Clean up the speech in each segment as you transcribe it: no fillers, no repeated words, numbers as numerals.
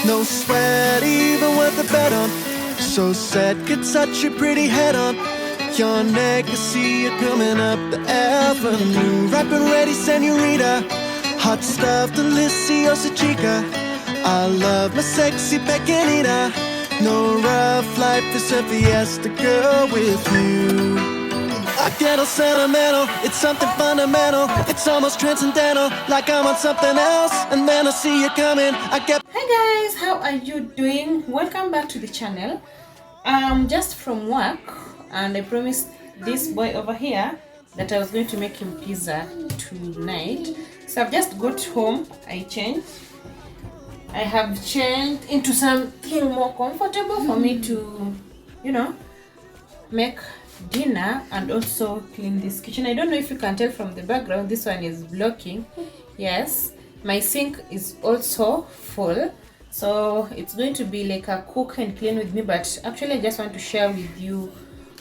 No sweat, even worth the bet on. So set, get such a pretty head on. Your neck, I see it coming up the avenue. Ripe and ready, senorita. Hot stuff, deliciosa chica. I love my sexy pequeñita. No rough life, it's a fiesta, girl, with you. I get all sentimental, it's something fundamental. It's almost transcendental, like I'm on something else. And then I see you coming, I get... Hi guys, how are you doing? Welcome back to the channel. I'm just from work and I promised this boy over here that I was going to make him pizza tonight. So I've just got home, I have changed into something more comfortable for me to, make dinner and also clean this kitchen. I don't know if you can tell from the background, this one is blocking. Yes, my sink is also full, so it's going to be like a cook and clean with me. But actually I just want to share with you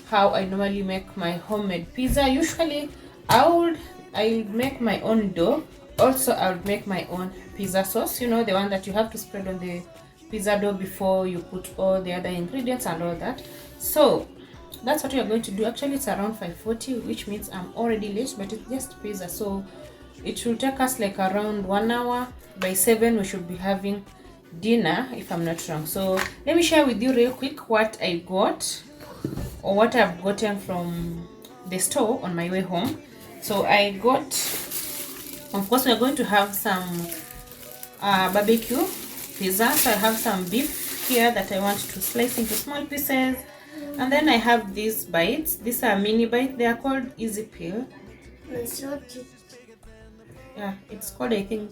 how I normally make my homemade pizza. Usually I'll make my own dough. Also I'll make my own pizza sauce, the one that you have to spread on the pizza dough before you put all the other ingredients and all that. So that's what we are going to do. Actually it's around 5:40, which means I'm already late, but it's just pizza, so it will take us like around 1 hour. By 7 we should be having dinner, if I'm not wrong. So let me share with you real quick what I got, or what I've gotten from the store on my way home. So I got, of course we're going to have some barbecue pizza. So I have some beef here that I want to slice into small pieces. And then I have these bites. These are mini bites. They are called Easy Peel. Yeah, it's called, I think,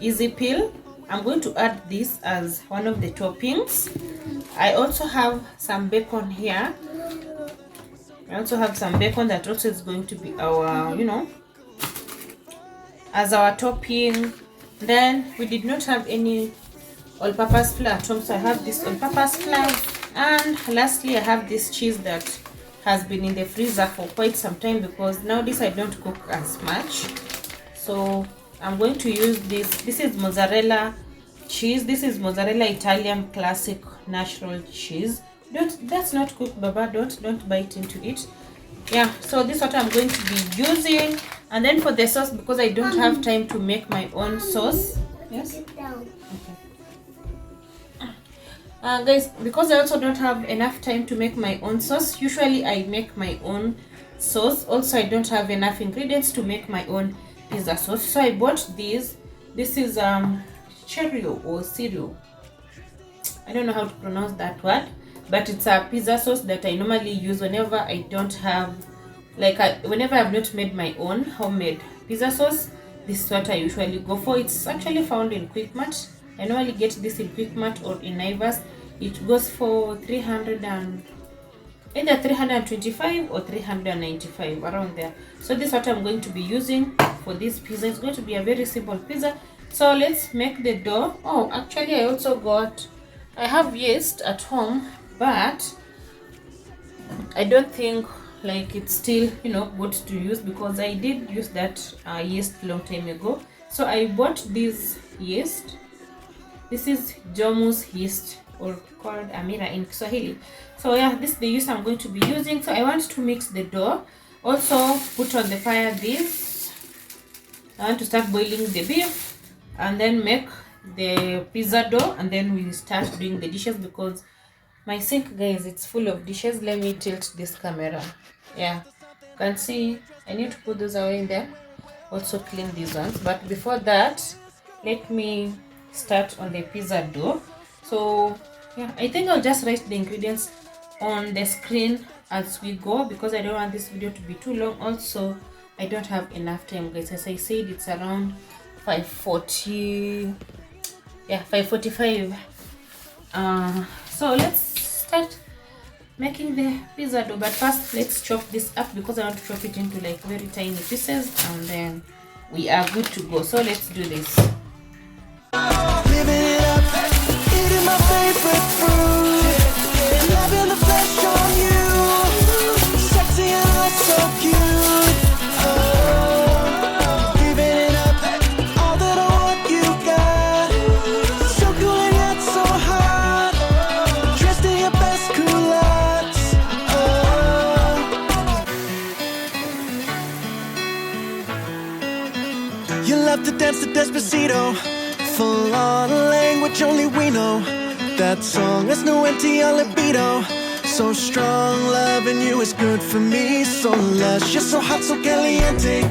Easy Peel. I'm going to add this as one of the toppings. I also have some bacon here. I also have some bacon that also is going to be our, as our topping. Then we did not have any all-purpose flour at home, so I have this all-purpose flour. And lastly I have this cheese that has been in the freezer for quite some time, because nowadays I don't cook as much. So I'm going to use this is mozzarella cheese. This is mozzarella Italian classic natural cheese. That's not cooked, Baba, don't bite into it. Yeah, so this is what I'm going to be using. And then for the sauce, because I don't have time to make my own sauce. Yes, okay. Guys, because I also don't have enough time to make my own sauce, usually I make my own sauce. Also I don't have enough ingredients to make my own pizza sauce, so I bought this is Cheerio or cereal, I don't know how to pronounce that word, but it's a pizza sauce that I normally use whenever I don't have, whenever I've not made my own homemade pizza sauce. This is what I usually go for. It's actually found in Quick Mart. I normally get this in Quick Mart or in Naivas. It goes for either 325 or 395, around there. So this is what I'm going to be using for this pizza. It's going to be a very simple pizza. So let's make the dough. Oh, actually I have yeast at home, but I don't think it's still good to use, because I did use that yeast long time ago. So I bought this yeast. This is Jomu's yeast, or called Amira in Kiswahili. So yeah, this is the yeast I'm going to be using. So I want to mix the dough. Also put on the fire this. I want to start boiling the beef and then make the pizza dough, and then we start doing the dishes, because my sink, guys, it's full of dishes. Let me tilt this camera. Yeah, you can see I need to put those away in there. Also clean these ones, but before that let me start on the pizza dough. So yeah, I think I'll just write the ingredients on the screen as we go, because I don't want this video to be too long. Also I don't have enough time, guys. As I said, it's around 5:40, yeah, 5:45. So let's start making the pizza dough. But first let's chop this up, because I want to chop it into very tiny pieces, and then we are good to go. So let's do this. Living it up, eating my favorite food, loving the flesh on you, sexy and all so cute. Oh, giving it up, all that I want you got, dance to Despacito. Full on language only we know. That song has no empty on libido. So strong, loving you is good for me. So luscious, so hot, so caliente.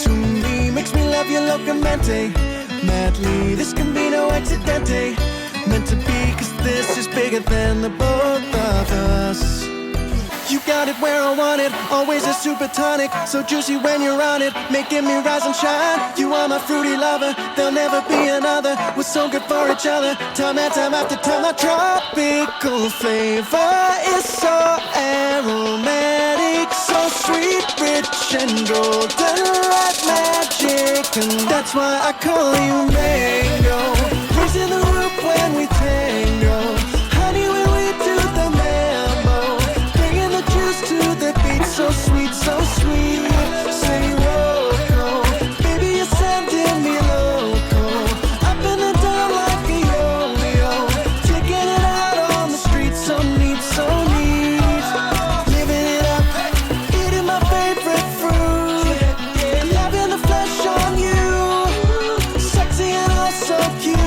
To me, makes me love you locamente. Madly, this can be no accidente. Meant to be, cause this is bigger than the both of us. You got it where I want it, always a super tonic. So juicy when you're on it, making me rise and shine. You are my fruity lover, there'll never be another. We're so good for each other, time and time after time. My tropical flavor is so aromatic, so sweet, rich and golden like magic. And that's why I call you mango. Raising the roof when we tango. Honey, when we do the mambo. Bringing the juice to the beat, so sweet, so sweet. Say loco, baby, you're sending me loco. Up and down like a yo-yo. Taking it out on the street, so neat, so neat. Living it up, eating my favorite fruit. Loving the flesh on you. Sexy and all so cute.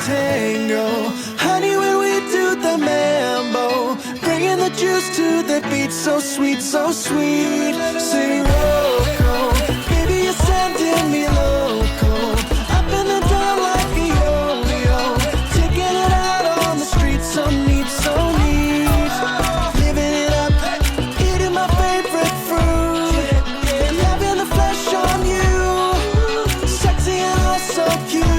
Tango, honey, when we do the mambo, bringing the juice to the beat, so sweet, so sweet. Say loco, baby, you're sending me loco. Up and down like a yo-yo, taking it out on the street, so neat, so neat. Living it up, eating my favorite fruit. Loving the flesh on you, sexy and all so cute.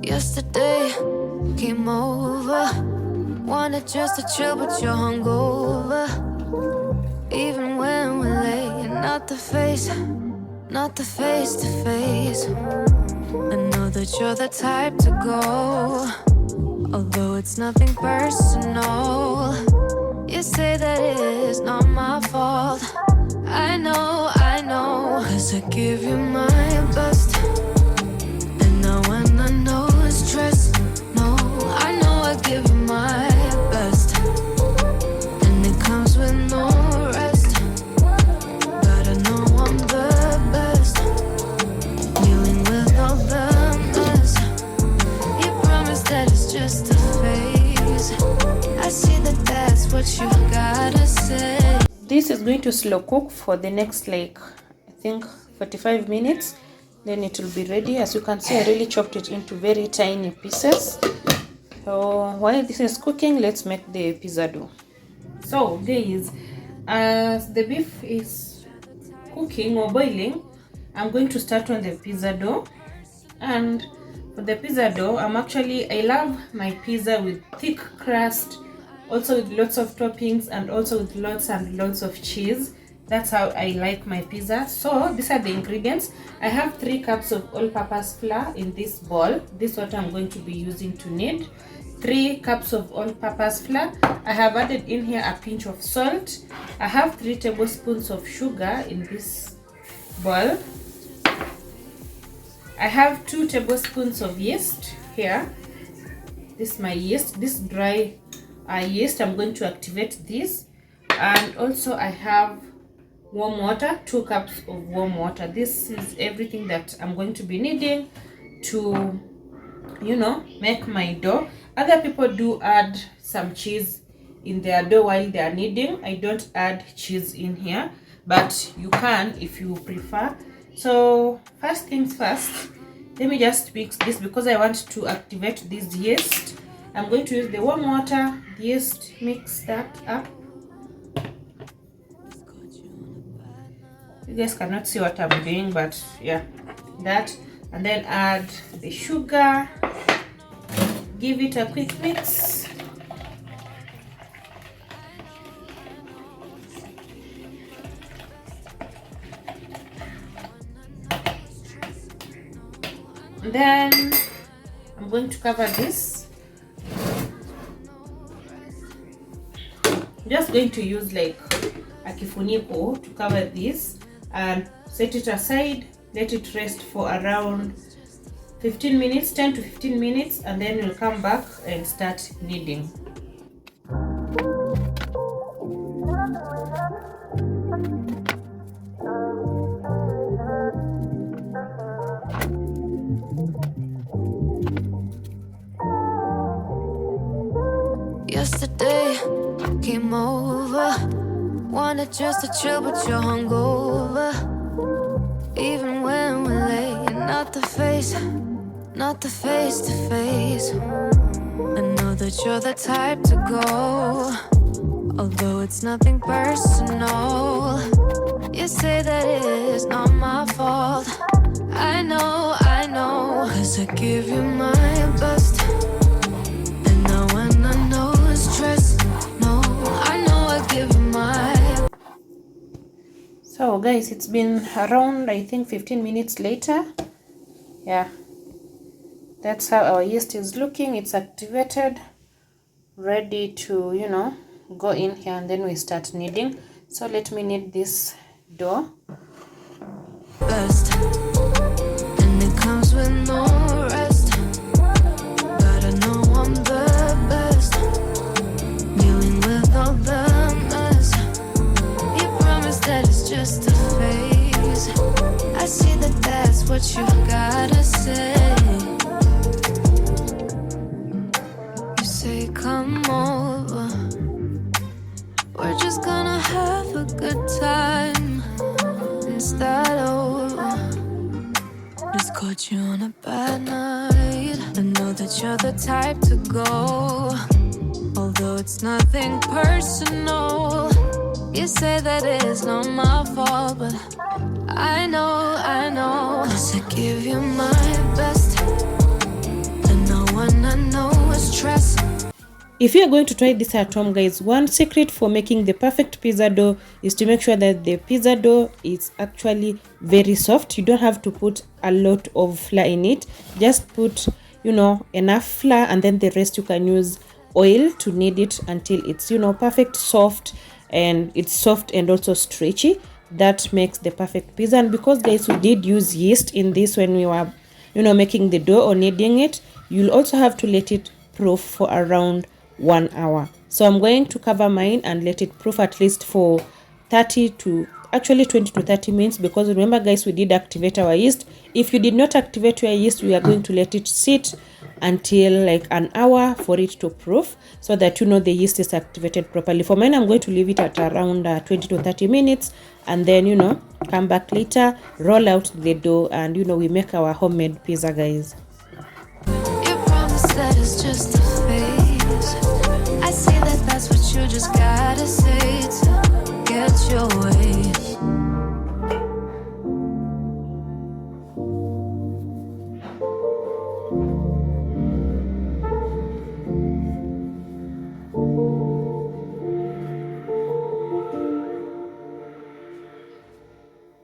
Yesterday came over, wanted just to chill, but you're hungover. Even when we're late, not the face to face. I know that you're the type to go, although it's nothing personal. You say that it is not my fault. I know, cause I give you my best. And now when I know it's stress, no, I know I give you my best. And it comes with no rest, but I know I'm the best. Dealing with all the mess. You promise that it's just a phase. I see that that's what you gotta say. This is going to slow cook for the next, like, I think 45 minutes. Then it will be ready. As you can see, I really chopped it into very tiny pieces. So while this is cooking, let's make the pizza dough. So guys, as the beef is cooking or boiling, I'm going to start on the pizza dough. And for the pizza dough, I love my pizza with thick crust, also with lots of toppings, and also with lots and lots of cheese. That's how I like my pizza. So these are the ingredients. I have 3 cups of all-purpose flour in this bowl. This is what I'm going to be using to knead. 3 cups of all-purpose flour. I have added in here a pinch of salt. I have 3 tablespoons of sugar in this bowl. I have 2 tablespoons of yeast here. This is my yeast, this dry yeast. I'm going to activate this. And also I have warm water, 2 cups of warm water. This is everything that I'm going to be needing to, make my dough. Other people do add some cheese in their dough while they are kneading. I don't add cheese in here, but you can if you prefer. So first things first, let me just mix this because I want to activate this yeast. I'm going to use the warm water, the yeast, mix that up. You guys cannot see what I'm doing, but yeah, that. And then add the sugar, give it a quick mix. Then I'm going to cover this. I'm just going to use like a kifuniko to cover this and set it aside. Let it rest for around 15 minutes, 10 to 15 minutes, and then we'll come back and start kneading. Yesterday came over, wanted just to chill, but you're hungover. Even when we're late, not the face to face. I know that you're the type to go, although it's nothing personal. You say that it is not my fault. I know, 'cause I give you my best. And now when I know it's stress, no, I know I give you my. So guys, it's been around, I think, 15 minutes later. Yeah, that's how our yeast is looking. It's activated, ready to, you know, go in here, and then we start kneading. So let me knead this dough. Best. And it comes with no rest, but I know I'm the best, dealing with all the mess. You promise that it's just a phase. I see that that's what you gotta say. You say come over, we're just gonna have a good time and start over. Just caught you on a bad night. I know that you're the type to go, although it's nothing personal. You say that it's not my fault, but I know, 'cause I give you my best. And now when I know it's stress. If you are going to try this at home, guys, one secret for making the perfect pizza dough is to make sure that the pizza dough is actually very soft. You don't have to put a lot of flour in it. Just put, you know, enough flour, and then the rest you can use oil to knead it until it's, you know, perfect soft, and it's soft and also stretchy. That makes the perfect pizza. And because, guys, we did use yeast in this when we were, you know, making the dough or kneading it, you'll also have to let it proof for around 1 hour. So I'm going to cover mine and let it proof at least for 20 to 30 minutes, because remember, guys, we did activate our yeast. If you did not activate your yeast, we are going to let it sit until like an hour for it to proof, so that, you know, the yeast is activated properly. For mine, I'm going to leave it at around 20 to 30 minutes, and then, you know, come back later, roll out the dough, and, you know, we make our homemade pizza, guys. You promise that it's just a phase. I see that that's what you just gotta say to get your way.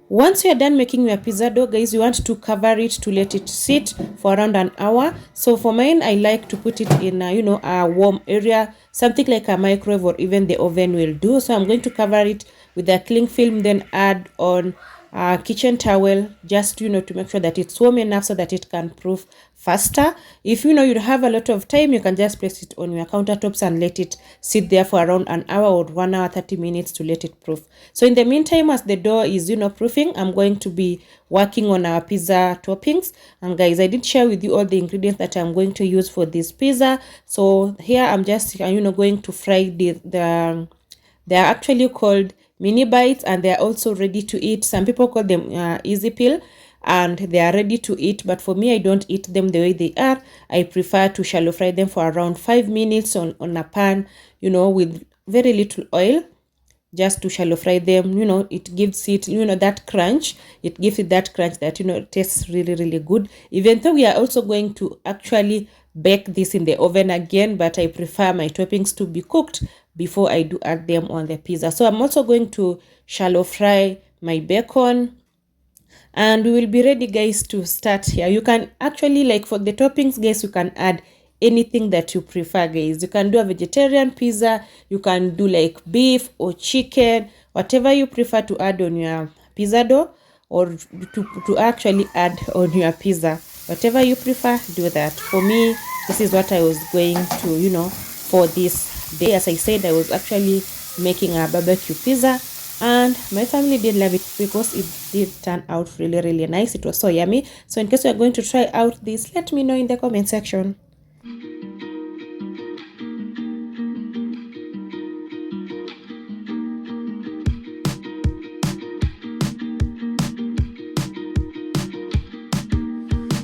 Once you are done making your pizza dough, guys, you want to cover it to let it sit for around an hour. So for mine, I like to put it in a, you know, a warm area, something like a microwave or even the oven will do. So I'm going to cover it with a cling film, then add on a kitchen towel, just, you know, to make sure that it's warm enough so that it can proof faster. If, you know, you have a lot of time, you can just place it on your countertops and let it sit there for around an hour or 1 hour 30 minutes to let it proof. So in the meantime, as the dough is, you know, proofing, I'm going to be working on our pizza toppings. And guys, I did share with you all the ingredients that I'm going to use for this pizza. So here I'm just, you know, going to fry they're actually called mini bites, and they're also ready to eat. Some people call them easy peel. and they are ready to eat. But for me, I don't eat them the way they are. I prefer to shallow fry them for around 5 minutes on a pan, you know, with very little oil, just to shallow fry them. You know, it gives it, you know, that crunch. It gives it that crunch that, you know, tastes really, really good. Even though we are also going to actually bake this in the oven again, but I prefer my toppings to be cooked before I do add them on the pizza. So I'm also going to shallow fry my bacon, and we will be ready, guys, to start here. You can actually, like, for the toppings, guys, you can add anything that you prefer, guys. You can do a vegetarian pizza, you can do like beef or chicken, whatever you prefer to add on your pizza dough, or to actually add on your pizza. Whatever you prefer, do that. For me, this is what I was going to, you know, for this day. As I said, I was actually making a barbecue pizza, and my family did love it because it did turn out really, really nice. It was so yummy. So in case you are going to try out this, let me know in the comment section.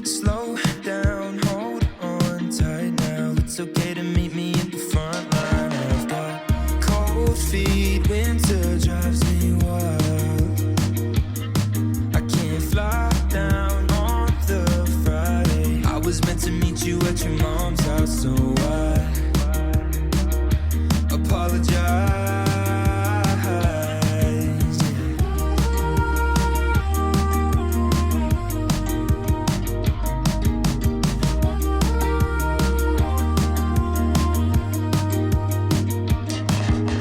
Slow down, hold on tight now. It's okay to meet me at the front line. I've got cold feet, winter drives me wild. I can't fly down on the Friday. I was meant to meet you at your mom's house, so I apologize.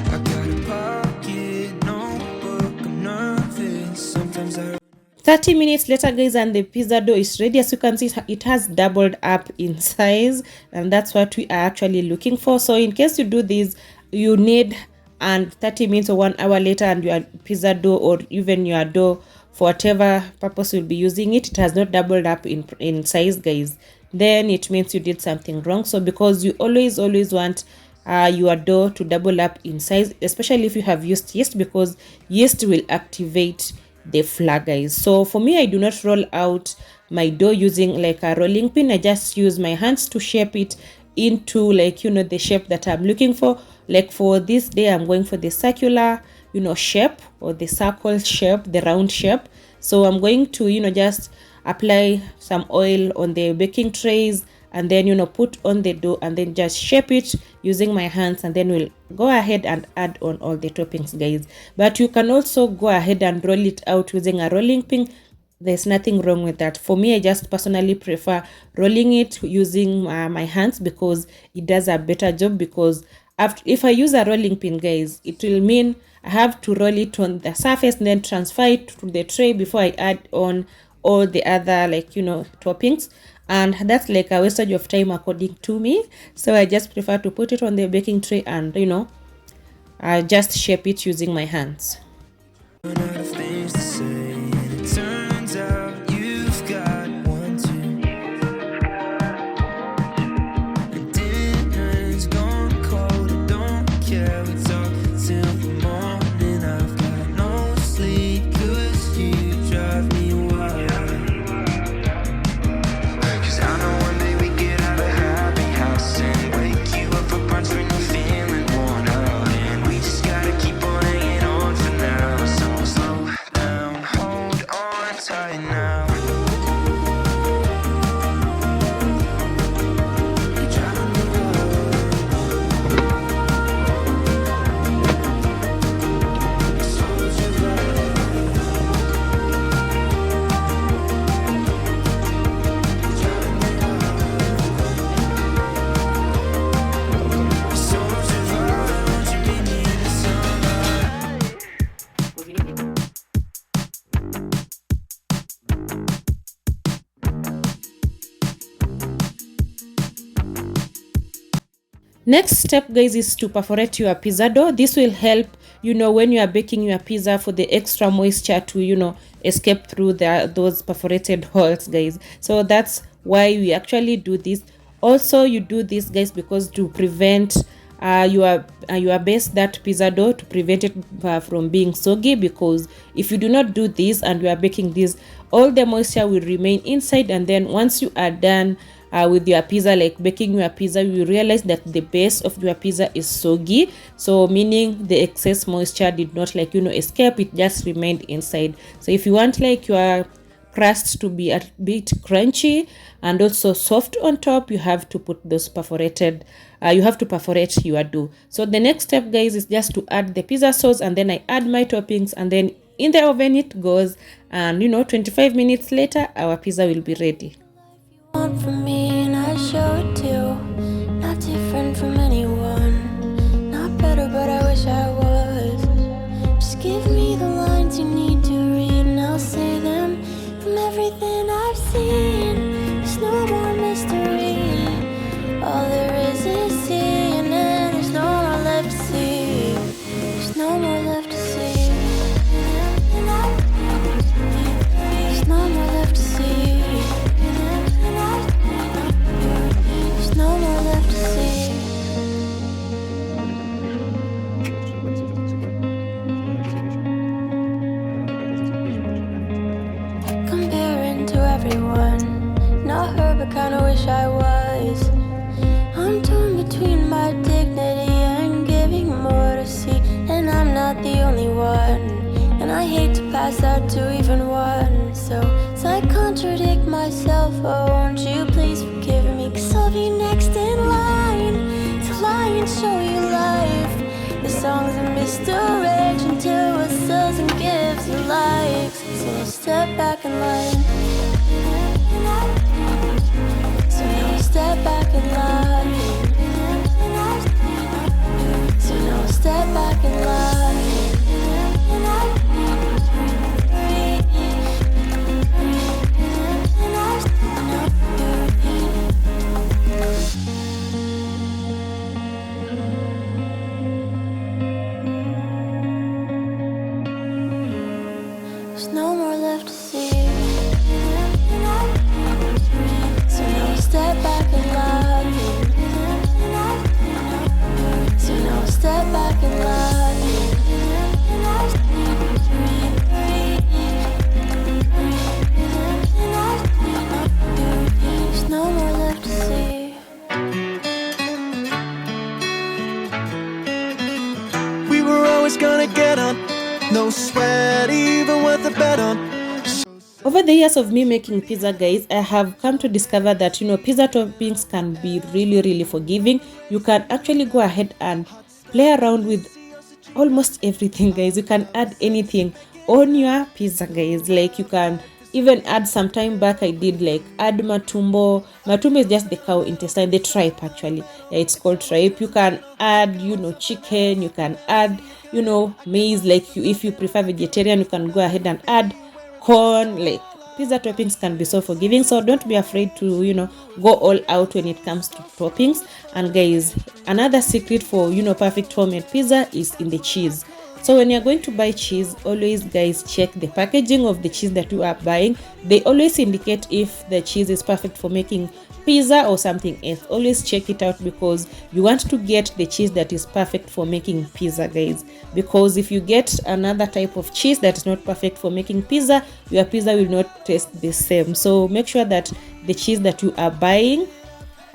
I got a pocket notebook, I'm nervous. Sometimes I 30 minutes later, guys, and the pizza dough is ready. As you can see, it has doubled up in size, and that's what we are actually looking for. So in case you do this, you need, and 30 minutes or 1 hour later, and your pizza dough, or even your dough, for whatever purpose you'll be using it, it has not doubled up in size, guys, then it means you did something wrong. So because you always want your dough to double up in size, especially if you have used yeast, because yeast will activate the flour, guys. So for me, I do not roll out my dough using like a rolling pin. I just use my hands to shape it into, like, you know, the shape that I'm looking for. Like for this day, I'm going for the circular, you know, shape, or the circle shape, the round shape. So I'm going to, you know, just apply some oil on the baking trays, and then, you know, put on the dough, and then just shape it using my hands, and then we'll go ahead and add on all the toppings, guys. But you can also go ahead and roll it out using a rolling pin. There's nothing wrong with that. For me, I just personally prefer rolling it using my hands, because it does a better job. Because if I use a rolling pin, guys, it will mean I have to roll it on the surface and then transfer it to the tray before I add on all the other, like, you know, toppings, and that's like a wastage of time according to me. So I just prefer to put it on the baking tray and, you know, I just shape it using my hands. run out of things to say, and it turns out you've got one too. The dinner's gone cold, I don't care. We talk till the morning. I've got no sleep, 'cause you drive me wild. 'Cause I know one day we get out of happy house and wake you up for brunch when you're feeling worn out, and we just gotta keep on hanging on for now. So slow down, hold on tight now. You're driving me wild. Soldier Next step, guys, is to perforate your pizza dough. This will help, you know, when you are baking your pizza, for the extra moisture to, you know, escape through those perforated holes, guys. So that's why we actually do this. Also, you do this, guys, because to prevent your base that pizza dough to prevent it from being soggy, because if you do not do this and you are baking this, all the moisture will remain inside, and then once you are done with your pizza, like baking your pizza, you realize that the base of your pizza is soggy, so meaning the excess moisture did not escape, it just remained inside. So if you want like your crust to be a bit crunchy and also soft on top, you have to put those perforate your dough. So the next step, guys, is just to add the pizza sauce, and then I add my toppings, and then in the oven it goes, and 25 minutes later our pizza will be ready. Want from me and I show it too. Not different from anyone, not better, but I wish I was. Just give me the lines you need to read and I'll say them. From everything I've seen, there's no more mystery. All there is seeing, and there's no more left to see. There's no more left to see. There's no more left to see. There's no more left to see. Comparing to everyone, not her, but kinda wish I was. I'm torn between my dignity and giving more to see, and I'm not the only one. And I hate to pass out to even one, so I contradict myself. Oh, won't you please forgive me, 'cause I'll be next in line to lie and show you life. The song's a misdirection to what sells and gives you likes. So I'll step back in line. So now I'll step back in line. So now I'll step back in line. There's no more left to see. So now I'll step back in line. So now I'll step back in line. There's no more left to see. We were always gonna get on, no sweat, even with the bet on. Over the years of me making pizza, guys, I have come to discover that pizza toppings can be really forgiving. You can actually go ahead and play around with almost everything, guys. You can add anything on your pizza, guys. Like you can even add, some time back I did like add matumbo. Matumbo is just the cow intestine, the tripe actually. Yeah, it's called tripe. You can add chicken, you can add maize. Like if you prefer vegetarian, you can go ahead and add corn. Like pizza toppings can be so forgiving, so don't be afraid to go all out when it comes to toppings. And guys, another secret for perfect homemade pizza is in the cheese. So when you're going to buy cheese, always, guys, check the packaging of the cheese that you are buying. They always indicate if the cheese is perfect for making pizza or something else. Always check it out, because you want to get the cheese that is perfect for making pizza, guys. Because if you get another type of cheese that is not perfect for making pizza, your pizza will not taste the same. So make sure that the cheese that you are buying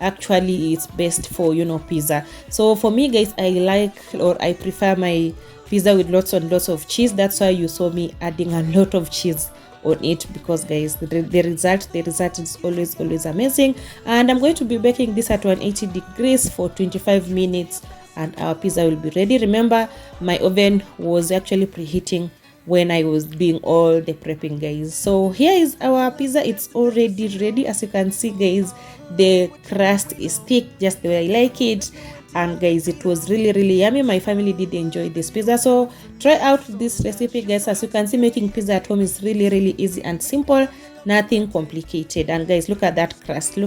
actually is best for pizza. So for me, guys, I prefer my pizza with lots and lots of cheese. That's why you saw me adding a lot of cheese on it, because guys, the result is always amazing. And I'm going to be baking this at 180 degrees for 25 minutes, and our pizza will be ready. Remember, my oven was actually preheating when I was doing all the prepping, guys. So here is our pizza. It's already ready. As you can see, guys, the crust is thick, just the way I like it. And guys, it was really yummy. My family did enjoy this pizza, so try out this recipe, guys. As you can see, making pizza at home is really easy and simple, nothing complicated. And guys, look at that crust.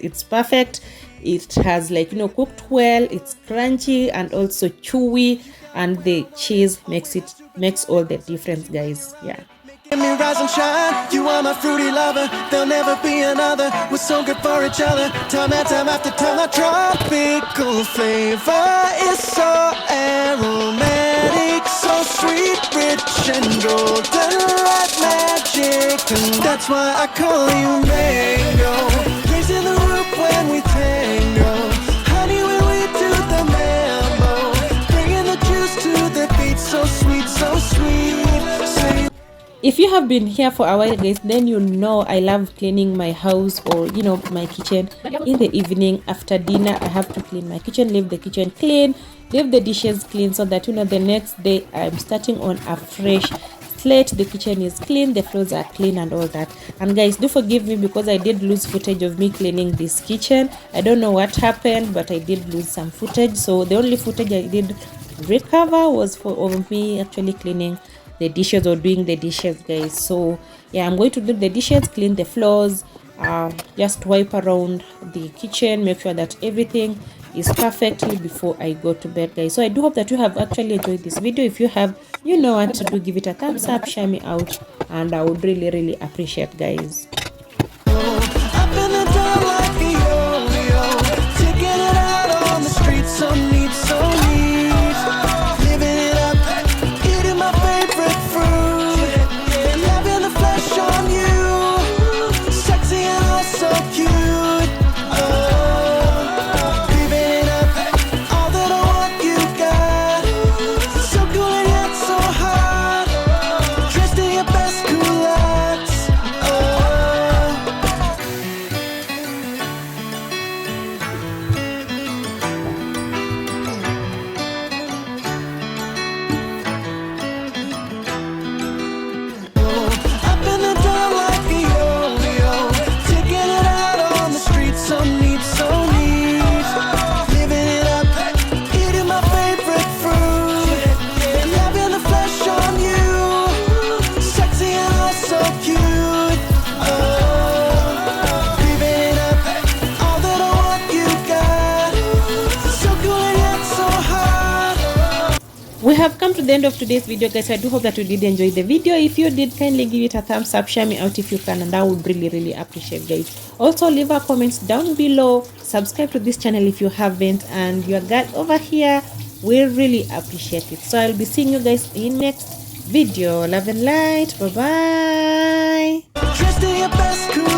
It's perfect. It has cooked well, it's crunchy and also chewy, and the cheese makes all the difference, guys. Yeah. Give me rise and shine, you are my fruity lover. There'll never be another, we're so good for each other. Time and time after time, the tropical flavor is so aromatic, so sweet, rich and golden like magic. And that's why I call you mango. Raising the roof when we tango, honey when we do the mambo, bringing the juice to the beat, so sweet, so sweet. If you have been here for a while, guys, then you know I love cleaning my house, or you know, my kitchen in the evening after dinner. I have to clean my kitchen, leave the kitchen clean, leave the dishes clean, so that you know the next day I'm starting on a fresh slate. The kitchen is clean, the floors are clean and all that. And guys, do forgive me because I did lose footage of me cleaning this kitchen. I don't know what happened, but I did lose some footage. So the only footage I did recover was of me actually cleaning the dishes or doing the dishes, guys. So yeah, I'm going to do the dishes, clean the floors, just wipe around the kitchen, make sure that everything is perfectly before I go to bed, guys. So I do hope that you have actually enjoyed this video. If you have, you know what to do, give it a thumbs up, share me out, and I would really appreciate, guys. Up in the dark like a yo-yo, taking it out on the streets, so neat, so neat. Living it up, eating my favorite fruit, loving the flesh on you, sexy and also cute. Oh, living it up, all that I want you got, so cool and yet so hot, dressed in your best culottes. Oh. Up in the dark like a yo-yo, taking it out on the streets, so neat, so neat. Living it up, eating my favorite fruit, loving the flesh on you, sexy and also cute. Oh, living it up, all that I want you got, so cool and yet so hot. We have come to the end of today's video, guys. I do hope that you did enjoy the video. If you did, kindly give it a thumbs up, share me out if you can, and I would really appreciate, guys. Also leave a comment down below, subscribe to this channel if you haven't, and your girl over here will really appreciate it. So I'll be seeing you guys in next video. Love and light. Bye bye. Dressed in your best cool